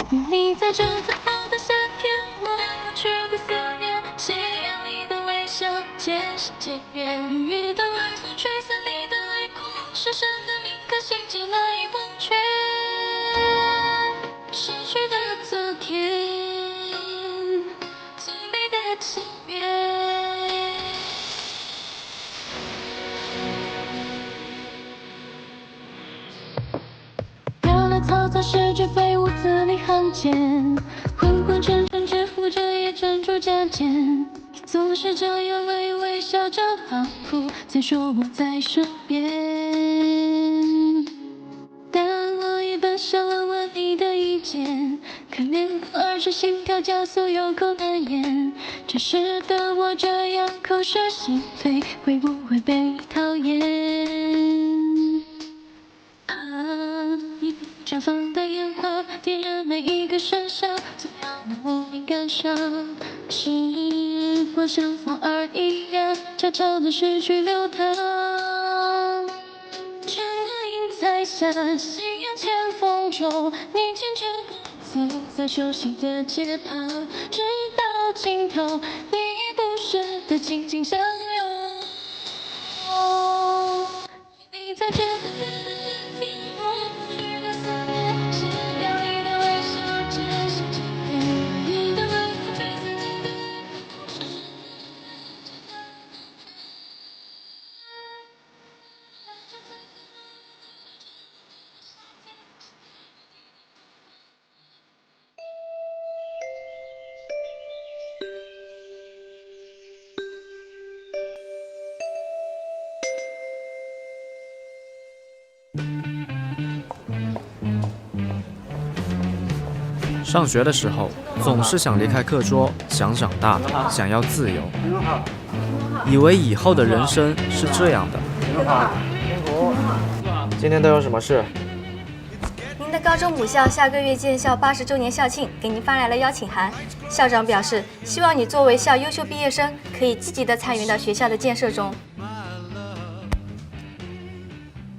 你在这最后的夏天，我过去的思念，夕阳里的微笑，渐行渐远。雨雨的晚风吹散你的泪光，深深的铭刻，心结难以忘却。逝去的昨天，最美的情缘。飘来草草诗句飞舞字里行间，昏昏沉沉蛰伏着也专注加减。你总是这样微微笑着，仿佛在说我在身边。但我一般想问问你的意见，可面而至，心跳加速，有口难言。真实的我这样口是心非，会不会被你讨厌？你绽放的烟花，点燃每一个盛夏，怎样能无名感伤？是否像风儿一样，悄悄地逝去流淌？倦的影在下，夕阳前风中，你坚决走在熟悉的街旁，直到尽头，你已不舍得紧紧相拥。你在这个地方，我去的思念，夕阳里的微笑，渐行渐远。你的温柔吹散你的泪光，深深的上学的时候，总是想离开课桌，想长大，想要自由，以为以后的人生是这样的。今天都有什么事？您的高中母校下个月建校80周年校庆，给您发来了邀请函。校长表示，希望你作为校优秀毕业生，可以积极地参与到学校的建设中。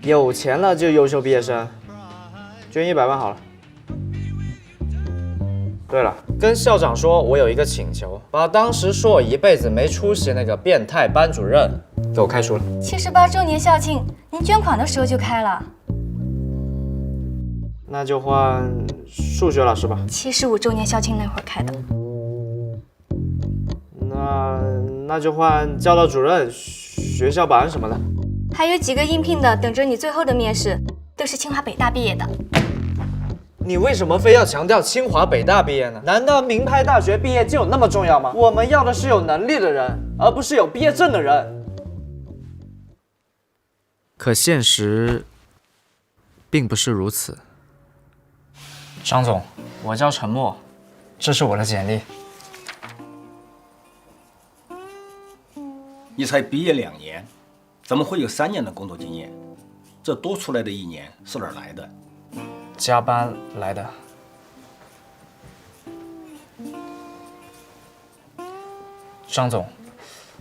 有钱了就优秀毕业生，捐100万好了。对了，跟校长说，我有一个请求，把当时说我一辈子没出息那个变态班主任给我开除了。78周年校庆，您捐款的时候就开了。那就换数学老师吧。75周年校庆那会儿开的。那就换教导主任、学校保安什么的。还有几个应聘的等着你最后的面试，都是清华北大毕业的。你为什么非要强调清华北大毕业呢？难道名牌大学毕业就有那么重要吗？我们要的是有能力的人，而不是有毕业证的人。可现实并不是如此。张总，我叫陈默，这是我的简历。你才毕业2年，怎么会有3年的工作经验？这多出来的1年是哪儿来的？加班来的。张总，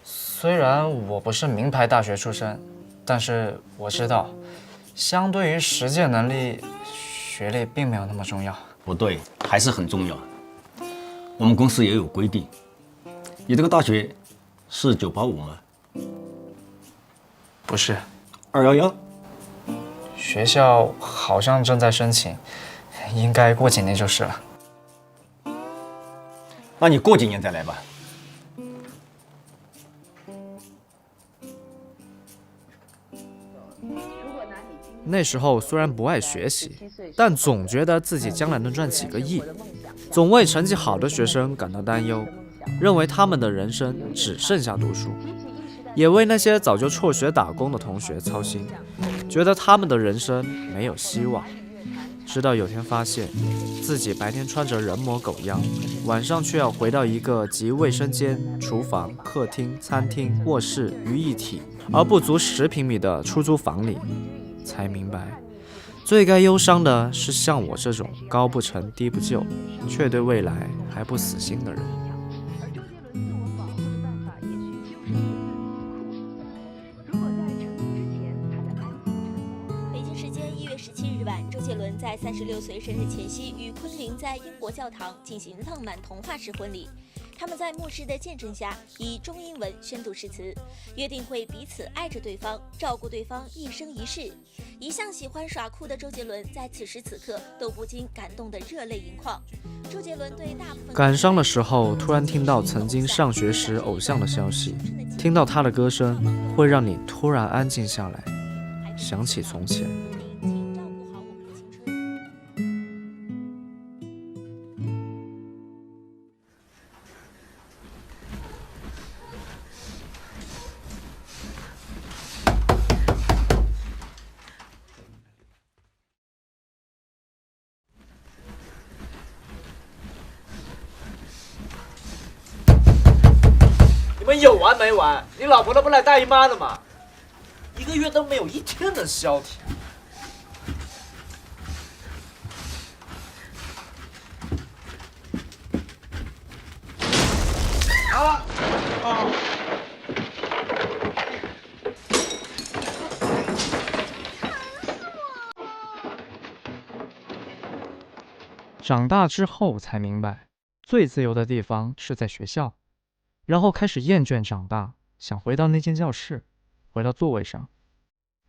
虽然我不是名牌大学出身，但是我知道，相对于实践能力，学历并没有那么重要。不对，还是很重要。我们公司也有规定。你这个大学是985吗？不是。211？学校好像正在申请，应该过几年就是了。那你过几年再来吧。那时候虽然不爱学习，但总觉得自己将来能赚几个亿，总为成绩好的学生感到担忧，认为他们的人生只剩下读书，也为那些早就辍学打工的同学操心，觉得他们的人生没有希望。直到有天发现，自己白天穿着人模狗样，晚上却要回到一个集卫生间、厨房、客厅、餐厅、卧室于一体，而不足10平米的出租房里，才明白，最该忧伤的是像我这种高不成低不就，却对未来还不死心的人。北京时间1月17日晚，周杰伦在在36岁生日前夕与昆凌在英国教堂进行浪漫童话式婚礼。他们在牧师的见证下，以中英文宣读誓词，约定会彼此爱着对方，照顾对方一生一世。一向喜欢耍酷的周杰伦，在此时此刻都不禁感动得热泪盈眶。周杰伦对大部分感伤的时候，突然听到曾经上学时偶像的消息，听到他的歌声，会让你突然安静下来，想起从前。请照顾好我们的青春。你们有完没完？你老婆都不来大姨妈的吗？1个月都没有一天能消停。长大之后才明白，最自由的地方是在学校，然后开始厌倦长大，想回到那间教室，回到座位上，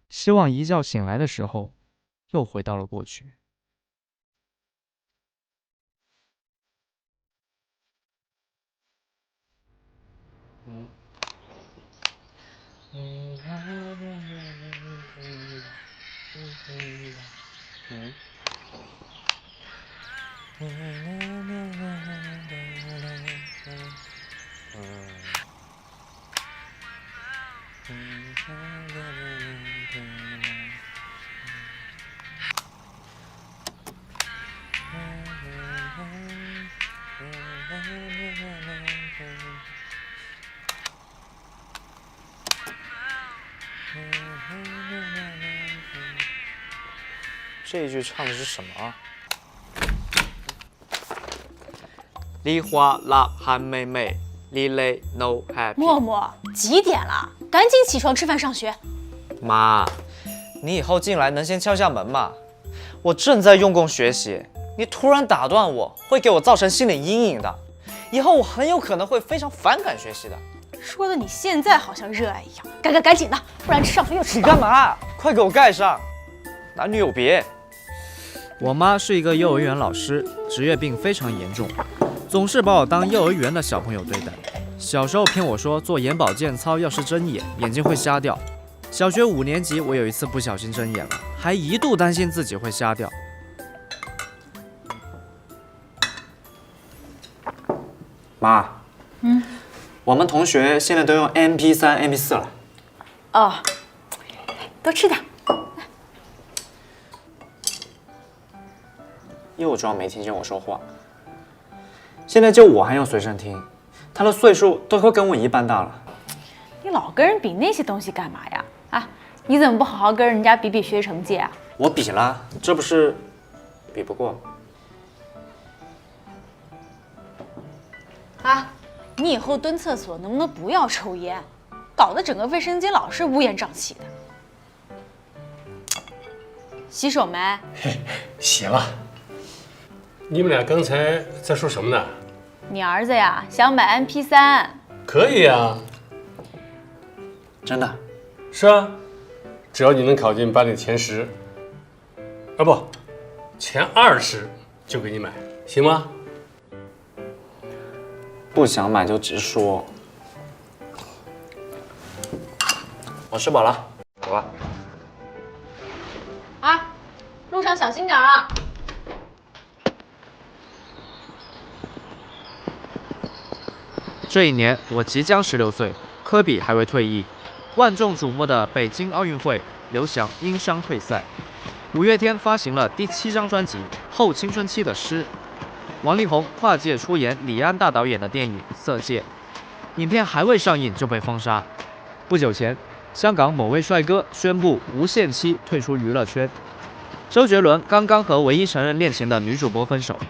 希望一觉醒来的时候，又回到了过去。这一句唱的是什么啊？梨花辣韩妹妹，梨泪 no happy。默默，几点了？赶紧起床吃饭上学。妈，你以后进来能先敲下门吗？我正在用功学习，你突然打断我，会给我造成心理阴影的。以后我很有可能会非常反感学习的。说的你现在好像热爱一样，赶紧的，不然上学又迟你到。干嘛？快给我盖上！男女有别。我妈是一个幼儿园老师，职业病非常严重，总是把我当幼儿园的小朋友对待。小时候骗我说做眼保健操要是睁眼，眼睛会瞎掉。小学5年级，我有一次不小心睁眼了，还一度担心自己会瞎掉。妈，我们同学现在都用 MP3、MP4 了。哦，多吃点。又装没听见我说话。现在就我还用随身听，他的岁数都快跟我一般大了。你老跟人比那些东西干嘛呀？啊，你怎么不好好跟人家比学习成绩啊？我比了，这不是比不过。啊，你以后蹲厕所能不能不要抽烟？搞得整个卫生间老是乌烟瘴气的。洗手没？洗了。你们俩刚才在说什么呢？你儿子呀，想买 MP3。可以啊。真的？是啊，只要你能考进班里前10，啊不，前20，就给你买，行吗？不想买就直说。我吃饱了，走吧。啊，路上小心点啊！这一年我即将16岁，科比还未退役。万众瞩目的北京奥运会，刘翔因伤退赛。五月天发行了第7张专辑《后青春期的诗》。王力宏跨界出演李安大导演的电影《色戒》，影片还未上映就被封杀。不久前，香港某位帅哥宣布无限期退出娱乐圈。周杰伦刚刚和唯一承认恋情的女主播分手。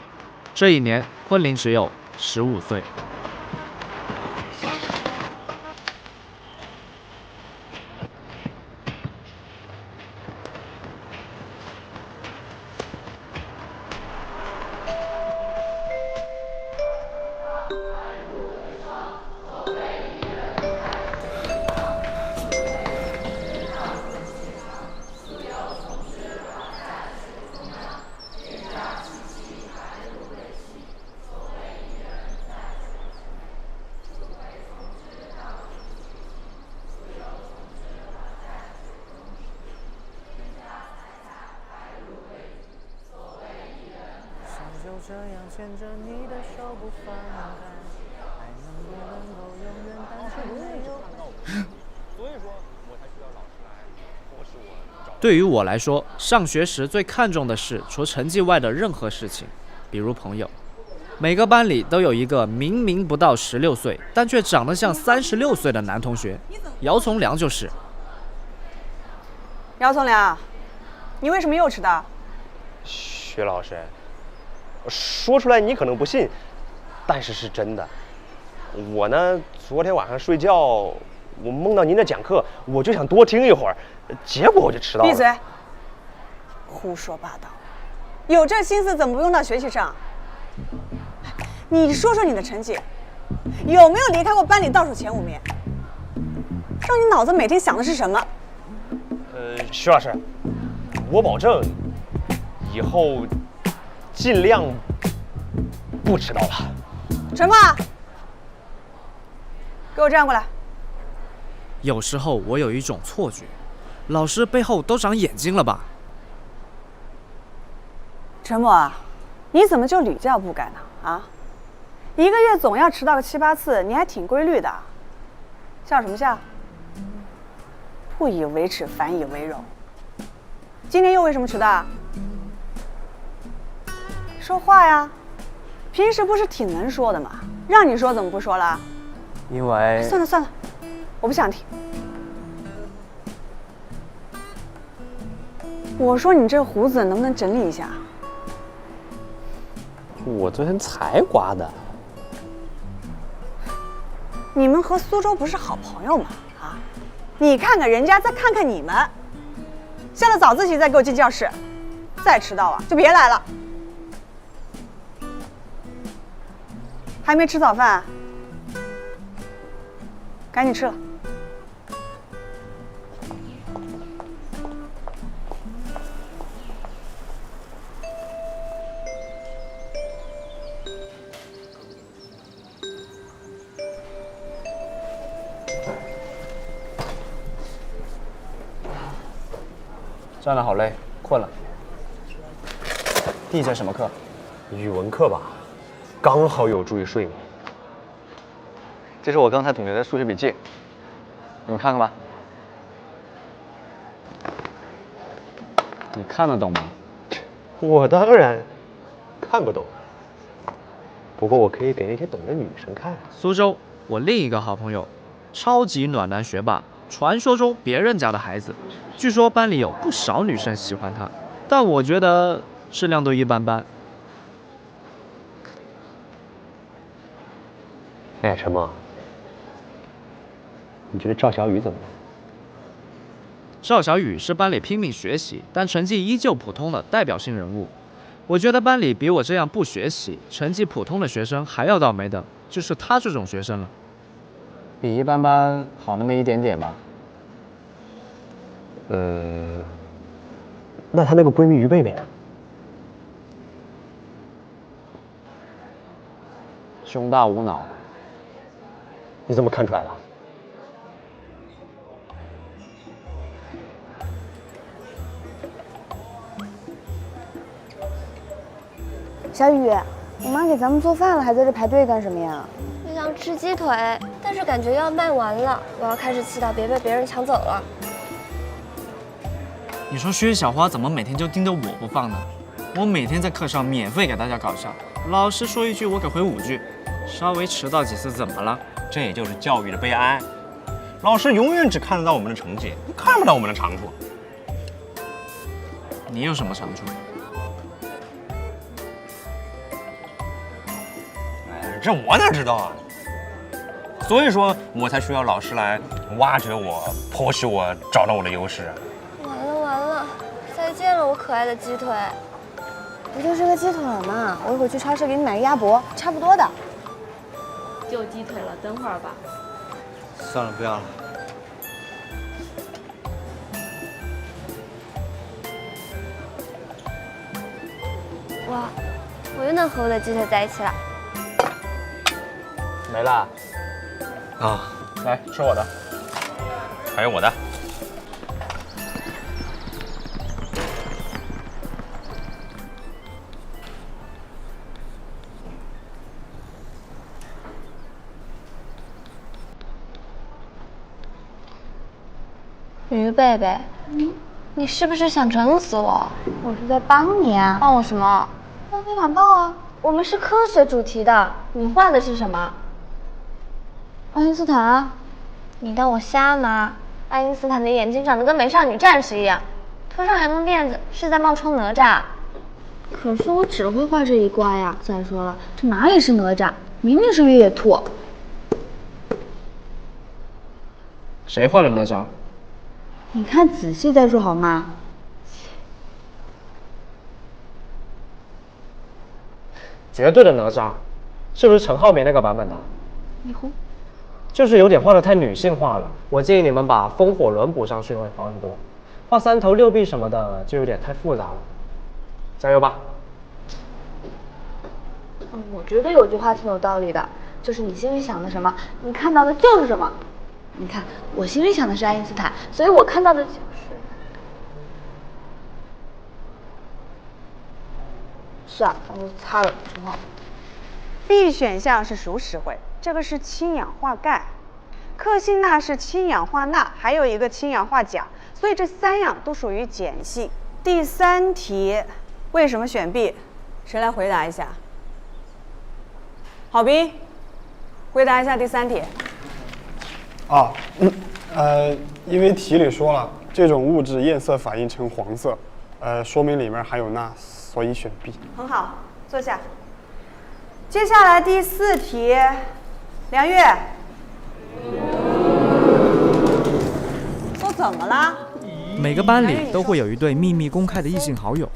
这一年，昆凌只有15岁。这样牵着你的手不放开，还能不能够永远单纯没有所以说我才需要老师来迫使我。对于我来说，上学时最看重的是除成绩外的任何事情，比如朋友。每个班里都有一个明明不到16岁，但却长得像36岁的男同学，姚从良就是。姚从良，你为什么又迟到？薛老师，说出来你可能不信，但是是真的。我呢，昨天晚上睡觉，我梦到您的讲课，我就想多听一会儿，结果我就迟到了。闭嘴！胡说八道！有这心思怎么不用到学习上？你说说你的成绩，有没有离开过班里倒数前5名？让你脑子每天想的是什么？徐老师，我保证以后尽量不迟到了。陈默，给我站过来。有时候我有一种错觉，老师背后都长眼睛了吧？陈默，你怎么就屡教不改呢？啊，一个月总要迟到个7、8次，你还挺规律的。笑什么笑？不以为耻，反以为荣。今天又为什么迟到？说话呀！平时不是挺能说的吗？让你说怎么不说了？因为……算了算了，我不想听。我说你这胡子能不能整理一下？我昨天才刮的。你们和苏州不是好朋友吗？啊，你看看人家，再看看你们。下了早自习再给我进教室，再迟到啊就别来了。还没吃早饭，赶紧吃了。站得好累，困了。第一节什么课？语文课吧，刚好有助于睡眠。这是我刚才总结的数学笔记，你们看看吧。你看得懂吗？我当然看不懂，不过我可以给那些懂的女生看。苏州，我另一个好朋友，超级暖男学霸，传说中别人家的孩子，据说班里有不少女生喜欢他，但我觉得质量都一般般。哎，陈默，你觉得赵小雨怎么样？赵小雨是班里拼命学习，但成绩依旧普通的代表性人物。我觉得班里比我这样不学习、成绩普通的学生还要倒霉的，就是他这种学生了。比一般般好那么一点点吧。那她那个闺蜜于贝贝，胸大无脑，你怎么看出来了？小雨，我妈给咱们做饭了，还在这排队干什么呀？我想吃鸡腿，但是感觉要卖完了，我要开始祈祷别被别人抢走了。你说薛小花怎么每天就盯着我不放呢？我每天在课上免费给大家搞笑，老师说一句我给回5句，稍微迟到几次怎么了？这也就是教育的悲哀。老师永远只看得到我们的成绩，看不到我们的长处。你有什么长处？这我哪知道啊？所以说我才需要老师来挖掘我、剖析我，找到我的优势。完了完了，再见了，我可爱的鸡腿。不就是个鸡腿嘛，我一会儿去超市给你买个鸭脖，差不多的。就鸡腿了，等会儿吧。算了，不要了。哇，我又能和我的鸡腿在一起了。没了。啊，来吃我的。还有我的。于贝贝，你是不是想整死我？我是在帮你啊。帮我什么？帮你晚报啊。我们是科学主题的，你画的是什么？爱因斯坦啊。你当我瞎吗？爱因斯坦的眼睛长得跟美少女战士一样，头上还蒙辫子，是在冒充哪吒。可是我只会画这一卦呀。再说了，这哪里是哪吒，明明是越野兔。谁画的哪吒？你看仔细再说好吗？绝对的哪吒，是不是陈浩民那个版本的？你胡。就是有点画的太女性化了。我建议你们把风火轮补上去会好很多。画三头六臂什么的就有点太复杂了。加油吧！我觉得有句话挺有道理的，就是你心里想的什么，你看到的就是什么。你看，我心里想的是爱因斯坦，所以我看到的就是。是啊，我都擦了，挺好。B 选项是属使会，这个是氢氧化钙，克星钠是氢氧化钠，还有一个氢氧化钾，所以这3样都属于碱性。第3题，为什么选 B？ 谁来回答一下？郝斌，回答一下第3题。因为题里说了，这种物质焰色反应呈黄色，说明里面含有钠，所以选 B。很好，坐下。接下来第4题，梁月，都怎么了？每个班里都会有一对秘密公开的异性好友，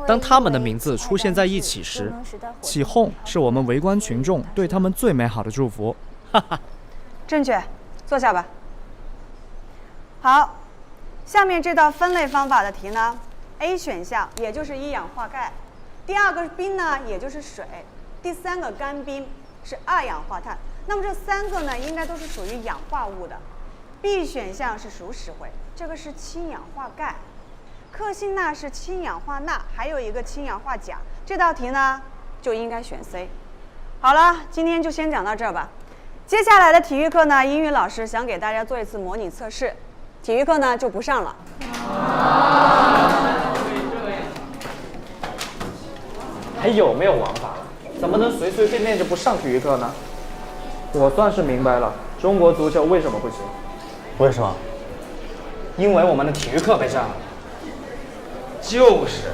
当他们的名字出现在一起时，起哄是我们围观群众对他们最美好的祝福。哈哈，正确，坐下吧。好，下面这道分类方法的题呢 ，A 选项也就是一氧化钙，第2个冰呢也就是水，第3个干冰是2氧化碳。那么这3个呢应该都是属于氧化物的。B 选项是属使会，这个是氢氧化钙，克星钠是氢氧化钠，还有一个氢氧化钾。这道题呢就应该选 C。好了，今天就先讲到这儿吧。接下来的体育课呢，英语老师想给大家做一次模拟测试。体育课呢就不上了。还有没有王法了？怎么能随随便便就不上体育课呢？我算是明白了，中国足球为什么不行？为什么？因为我们的体育课被占了。就是，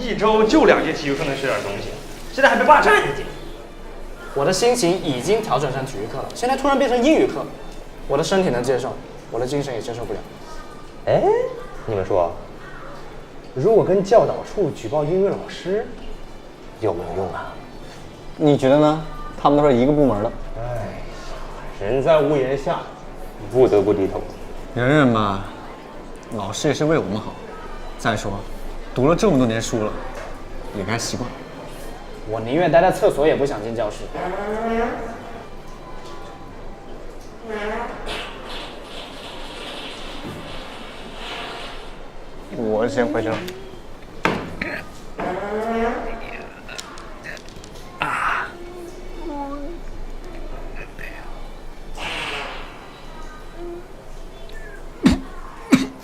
一周就2节体育课能学点东西，现在还被霸占1节。我的心情已经调整成体育课了，现在突然变成英语课，我的身体能接受，我的精神也接受不了。哎，你们说，如果跟教导处举报英语老师，有没有用啊？你觉得呢？他们都是一个部门的。哎，人在屋檐下，不得不低头。忍忍吧，老师也是为我们好。再说，读了这么多年书了，也该习惯。我宁愿待在厕所，也不想进教室。我先回去了。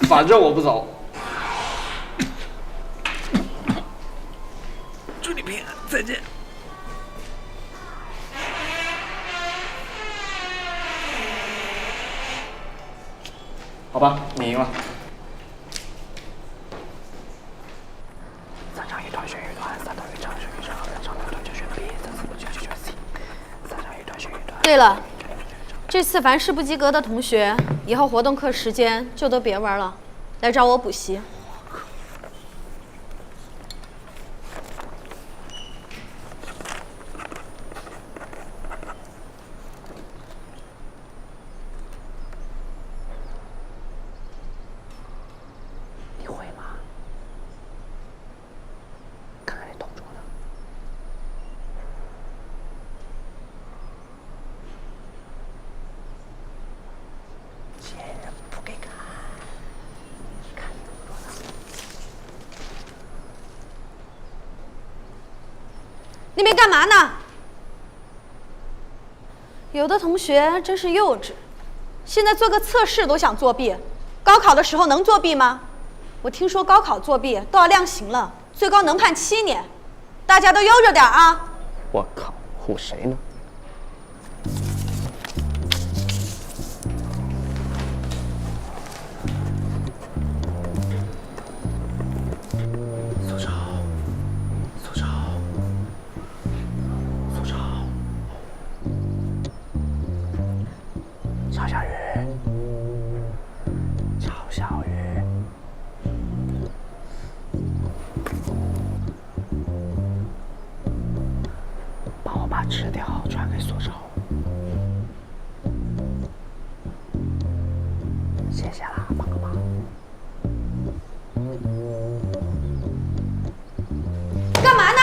反正我不走。祝你平安，再见。好吧，你赢了。3场一团选一团，3团一场选一场，2场2团就选 B， 3次不就选 C。3场一团选一团。对了，这次凡是不及格的同学，以后活动课时间就都别玩了，来找我补习。你会吗？看看你同桌呢。见人不给看，看同桌呢。那边干嘛呢？有的同学真是幼稚，现在做个测试都想作弊，高考的时候能作弊吗？我听说高考作弊都要量刑了，最高能判7年，大家都悠着点啊！我靠，唬谁呢？苏超，苏超，苏超，曹小雨，曹小雨。帮我把纸条传给苏超，谢谢啦，帮个忙。干嘛呢？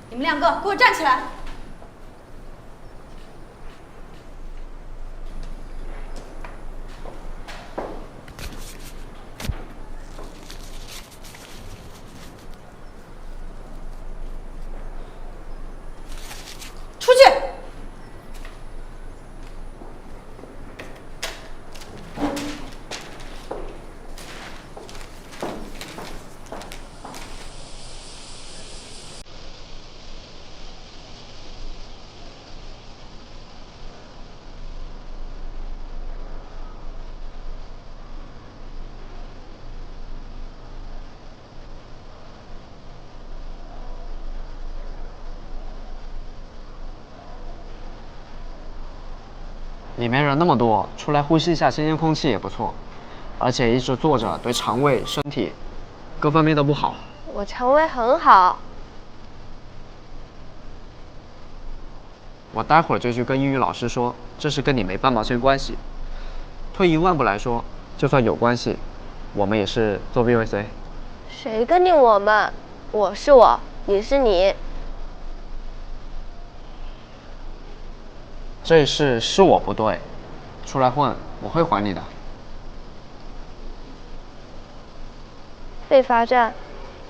你们2个给我站起来！出去！里面人那么多，出来呼吸一下新鲜空气也不错。而且一直坐着对肠胃、身体各方面都不好。我肠胃很好。我待会儿就去跟英语老师说，这是跟你没半毛钱关系。退一万步来说，就算有关系，我们也是作弊未遂。谁跟你我们？我是我，你是你。这事是我不对，出来混我会还你的。被罚站，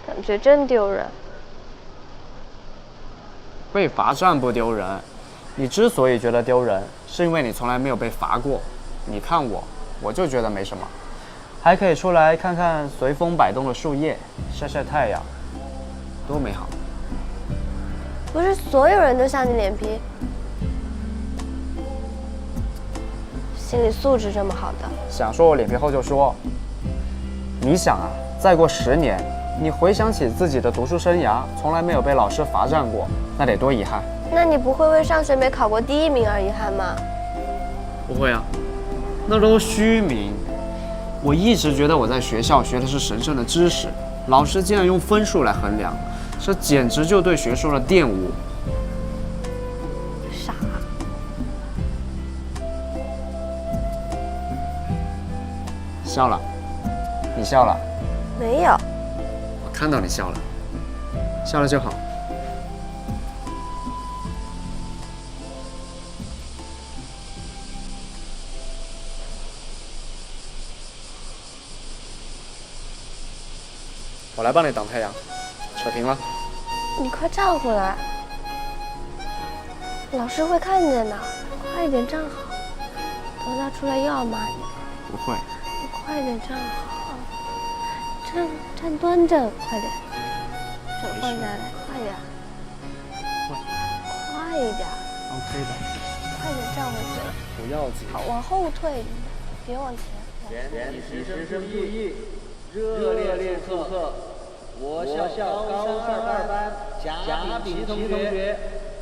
感觉真丢人。被罚站不丢人，你之所以觉得丢人，是因为你从来没有被罚过。你看我，我就觉得没什么，还可以出来看看随风摆动的树叶，晒晒太阳，多美好。不是所有人都像你脸皮，心理素质这么好的。想说我脸皮厚就说。你想啊，再过10年，你回想起自己的读书生涯，从来没有被老师罚站过，那得多遗憾。那你不会为上学没考过第1名而遗憾吗？不会啊，那都虚名。我一直觉得我在学校学的是神圣的知识，老师竟然用分数来衡量，这简直就对学术的玷污。傻。笑了，你笑了。没有。我看到你笑了，笑了就好。我来帮你挡太阳，扯平了。你快站回来，老师会看见的。快一点站好，等他出来又要骂你。不会。你快点站好，站端正，快点，手放下来，快点，快一点。OK 的。快点站回去。不要紧。好，往后退，别往前。全体师生注意，热烈祝贺我校高三2班贾秉琦同学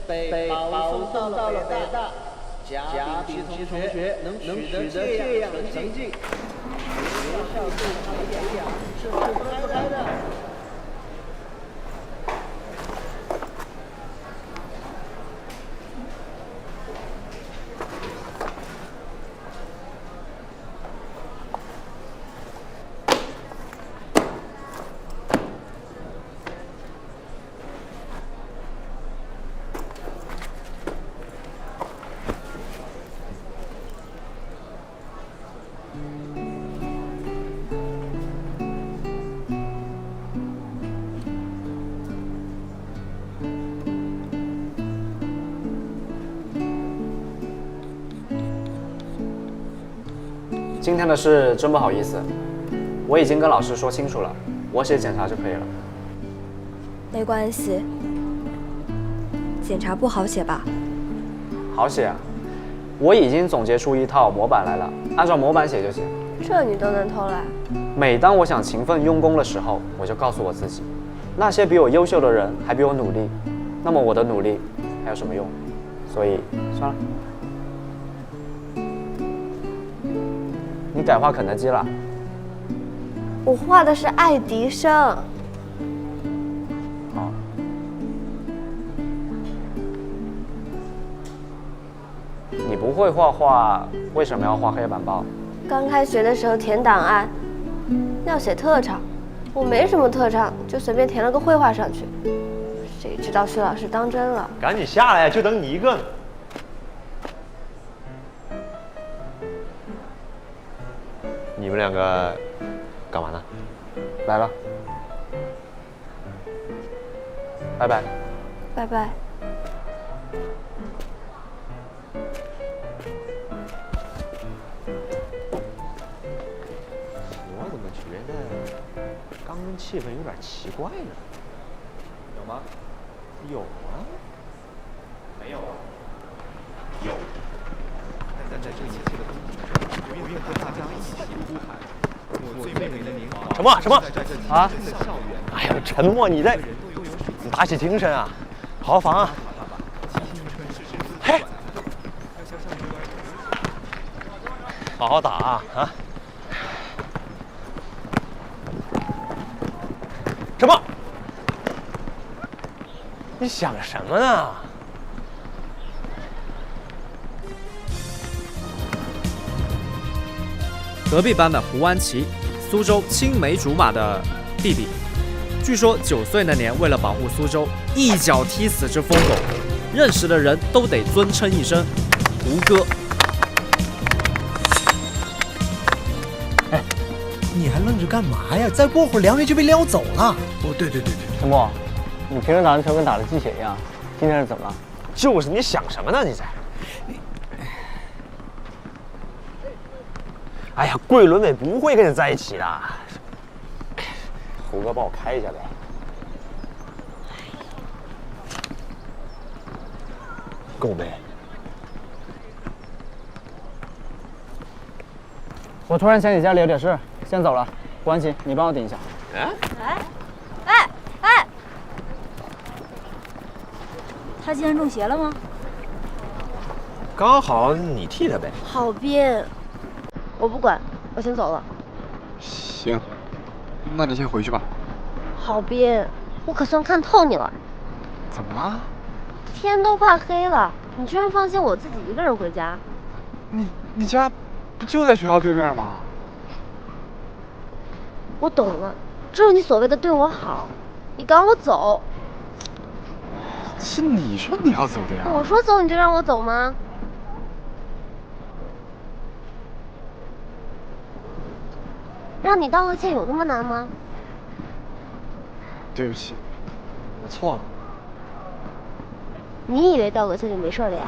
被保送到了北大。贾秉琦同学能取得这样的成绩，学校对他的培养是分不开的。今天的事真不好意思，我已经跟老师说清楚了，我写检查就可以了。没关系，检查不好写吧？好写啊，我已经总结出一套模板来了，按照模板写就行。这你都能偷懒？每当我想勤奋用功的时候，我就告诉我自己，那些比我优秀的人还比我努力，那么我的努力还有什么用？所以算了。你改画肯德基了？我画的是爱迪生。好。你不会画画，为什么要画黑板报？刚开学的时候填档案，要写特长，我没什么特长，就随便填了个绘画上去。谁知道薛老师当真了？赶紧下来呀，就等你一个呢。你们两个干嘛呢？来了。拜拜。拜拜。我怎么觉得刚跟气氛有点奇怪呢？有吗？有啊。没有啊。有。但在这一切的东西，不愿和大家一起呼喊。我最美的年华。什么？啊？哎呀，沉默！你打起精神啊，好好防啊！嘿，好好打啊！啊！什么？你想什么呢？隔壁班的胡安琪，苏州青梅竹马的弟弟。据说9岁那年，为了保护苏州，一脚踢死只疯狗，认识的人都得尊称一声胡歌。哎，你还愣着干嘛呀？再过会儿梁月就被撩走了。哦，对，陈默，你平时打篮球跟打了鸡血一样，今天是怎么了？就是你想什么呢？你在？哎呀，桂纶镁不会跟你在一起的。胡歌，帮我开一下呗。够没？我突然想起家里有点事，先走了。胡安琪，你帮我顶一下。哎，他今天中邪了吗？刚好你替他呗。好编，我不管，我先走了。行，那你先回去吧。好编，我可算看透你了。怎么了？天都快黑了，你居然放心我自己一个人回家？你家不就在学校对面吗？我懂了，只有你所谓的对我好，你赶我走。是你说你要走的呀。我说走你就让我走吗？让你道个歉有那么难吗？对不起，我错了。你以为道个歉就没事了呀？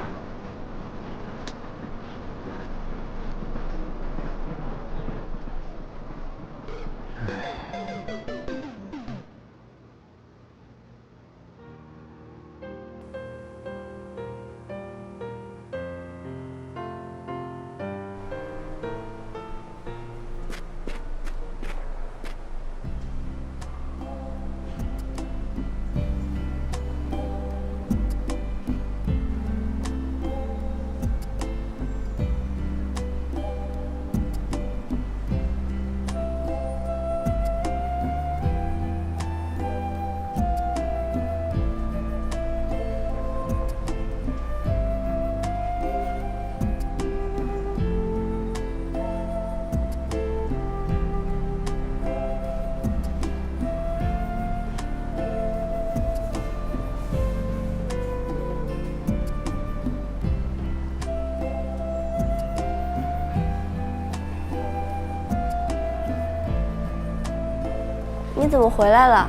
你怎么回来了？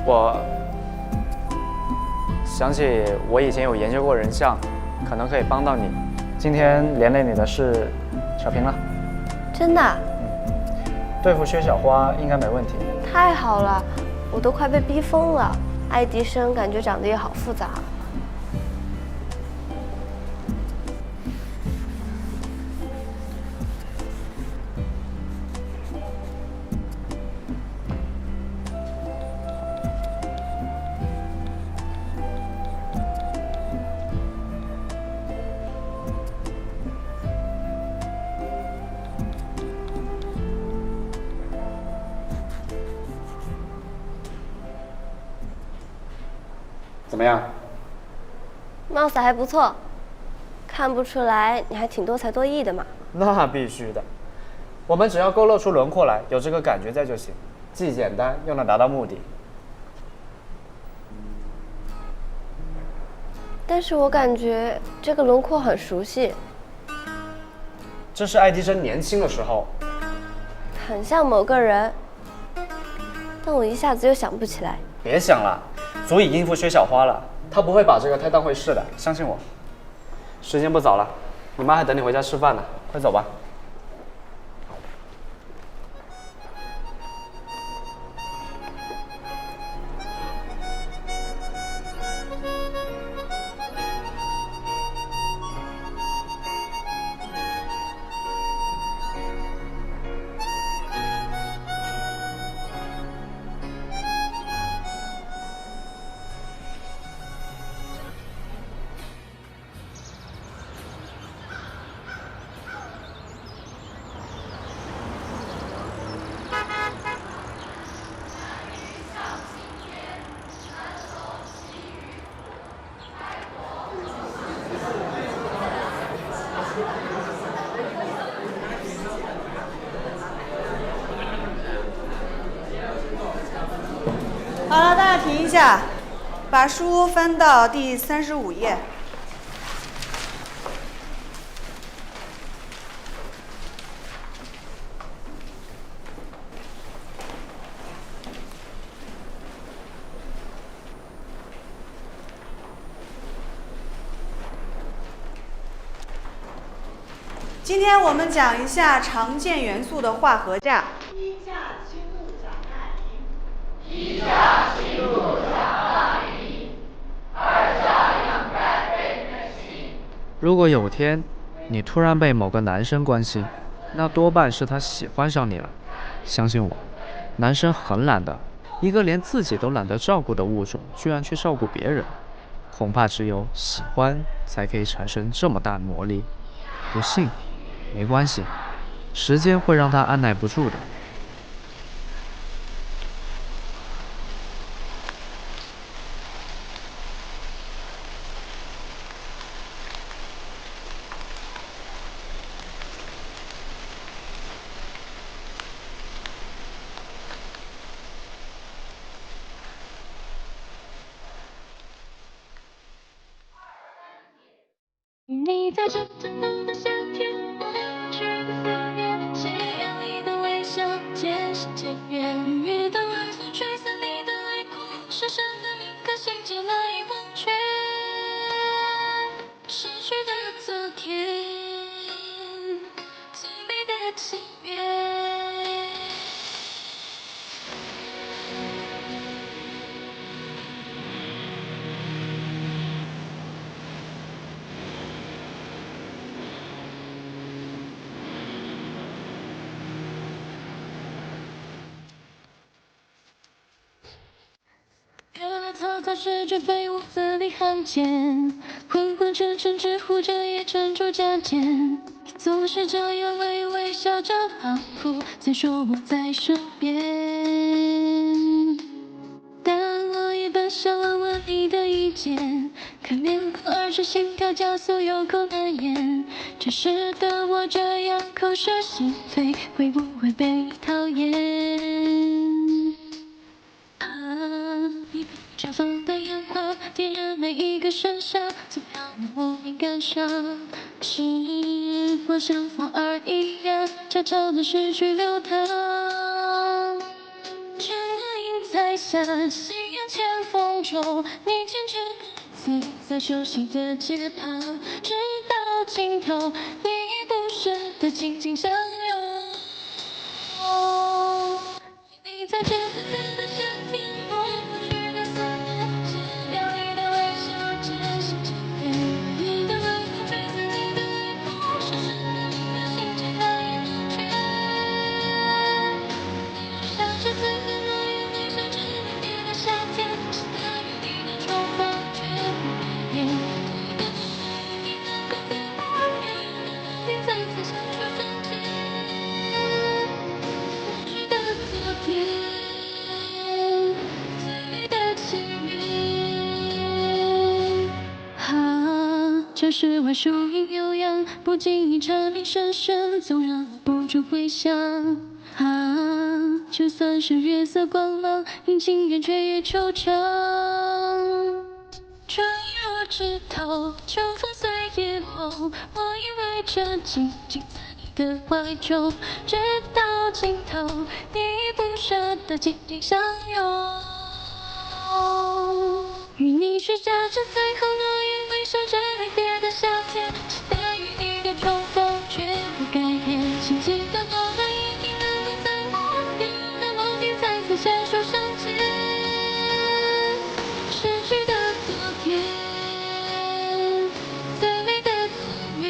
我想起我以前有研究过人像，可能可以帮到你。今天连累你的事扯平了。真的？对付薛小花应该没问题。太好了，我都快被逼疯了。爱迪生感觉长得也好复杂。怎么样？貌似还不错，看不出来你还挺多才多艺的嘛。那必须的，我们只要勾勒出轮廓来，有这个感觉在就行，既简单又能达到目的。但是我感觉这个轮廓很熟悉，这是爱迪生年轻的时候，很像某个人，但我一下子又想不起来。别想了，足以应付薛小花了，他不会把这个太当回事的，相信我。时间不早了，你妈还等你回家吃饭呢，快走吧。好了，大家停一下，把书翻到第35页。今天我们讲一下常见元素的化合价。一价氢物钾钠离，一价氢物钾钠离，二价氧钙钡醛锌。如果有天你突然被某个男生关心，那多半是他喜欢上你了。相信我，男生很懒的，一个连自己都懒得照顾的物种，居然去照顾别人，恐怕只有喜欢才可以产生这么大的魔力。不信？没关系，时间会让他按耐不住的。你在这等的夏天，去的思念，夕阳里的微笑，渐行渐远。愉悦的晚风吹散你的泪光，深深的铭刻心间难以忘却。逝去的昨天，最美的情缘。原来草草是绝非我字里行间，昏昏沉沉只护着也沉着加减，总是这样微微笑着仿佛在说我在身边。但我也本想问问你的意见，可面红耳赤，心跳加速，有口难言。这时的我这样口是心非，会不会被你讨厌？你绽放的烟花，点燃每一个盛夏，总让我无名感伤。时光像风儿一样，悄悄地逝去流淌。倦的影在下，夕阳前风中，你坚持走在熟悉的街旁，直到尽头，你也不舍得紧紧相拥。在这个的夏天，我过去的思念，是表你的微笑，真心真意。你的温柔追随你的脸庞，深深的你的心间难以忘却。你就像是最后诺言，微笑着离别的夏天，是大雨里的重逢，却不改变。对的错一定能够给我，别人的你再次相处瞬间。过去的昨天，最美的情缘。啊，这世外树影悠扬，不经意蝉鸣声声，总让我不住回想。啊，就算是月色光芒，阴晴圆缺也惆怅。春意若枝头，秋风随叶红，我依偎着紧紧在你的怀中，直到尽头，你不舍得紧紧相拥。与你许下这最后诺言，微笑着离别的夏天，期待与你的重逢，绝不改变。轻轻的我们一定能够在我别人的梦里再次牵手相牵。逝去的昨天，最美的情缘。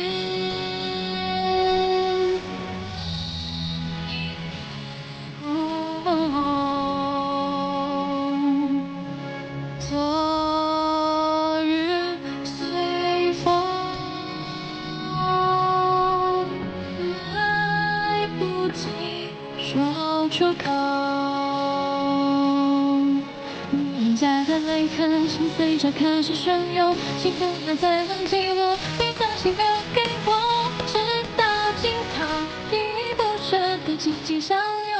昨日随风，来不及说出口。人家的泪痕，心随着开始汹涌，幸福的再冷静落，你的心留给我，直到尽头，依依不舍的紧紧相拥。